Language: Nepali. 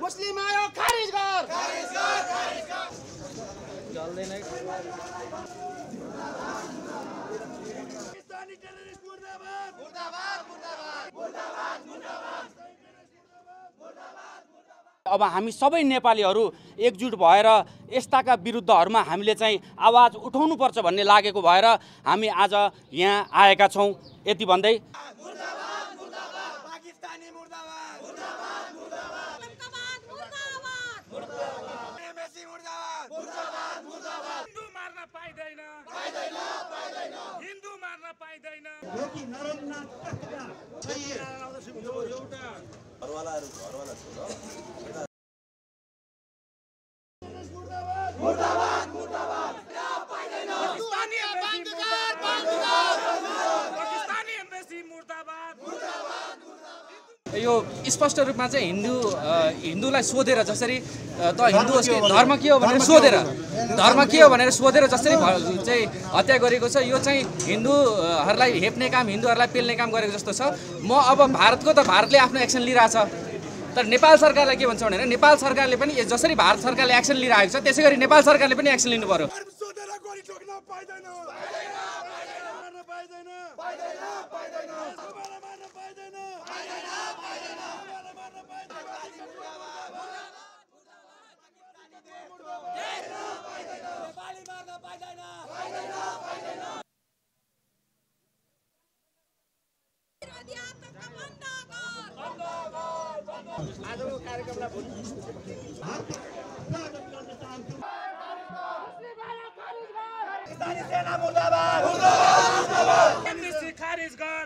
मुस्लिम आयोग खारिज गर चल्दैन पाकिस्तानी टेररिस्ट मुर्दाबाद मुर्दाबाद मुर्दाबाद मुर्दाबाद मुर्दाबाद अब हामी सबै नेपालीहरू एकजुट भएर यस्ताका विरुद्धहरुमा हामीले चाहिँ आवाज उठाउनु पर्छ भन्ने लागेको भएर हामी आज यहाँ आएका छौं। यति भन्दै मुर्दाबाद मुर्दाबाद पाकिस्तानी मुर्दाबाद मुर्दाबाद मुर्दाबाद मुर्दाबाद मुर्दाबाद एमएससी मुर्दाबाद मुर्दाबाद मुर्दाबाद हिन्दू मार्न पाइदैन पाइदैन पाइदैन हिन्दू मार्न पाइदैन यो कि नरमनाथ टक्का सही एउटा घरवालाहरु छोड मुर्दाबाद मुर्दाबाद पाइदैन पाकिस्तानी बन्द कर पाकिस्तानी एम्बेसी मुर्दाबाद यो स्पष्ट रूपमा चाहिँ हिन्दूलाई सोधेर जसरी त हिन्दू होस् कि धर्म के हो भनेर सोधेर धर्म के हो भनेर सोधेर जसरी चाहिँ हत्या गरेको छ यो चाहिँ हिन्दूहरूलाई हेप्ने काम हिन्दूहरूलाई पेल्ने काम गरेको जस्तो छ। म अब भारतको त भारतले आफ्नो एक्सन लिइरहेछ तर नेपाल सरकारलाई के भन्छ भने नेपाल सरकारले पनि जसरी भारत सरकारले एक्सन लिइरहेको छ त्यसै गरी नेपाल सरकारले पनि एक्सन लिनु पर्यो। सोधेर गोली ठोक्न पाइदैन मार्न पाइदैन पाइदैन पाइदैन मार्न पाइदैन पाइदैन पाइदैन मार्न पाइदैन नेपाली मार्न पाइदैन पाइदैन पाइदैन आजको कार्यक्रमलाई पाकिस्तानी सेना मुर्दाबाद मुर्दाबाद मुर्दाबाद एम्बेसी खारिज गर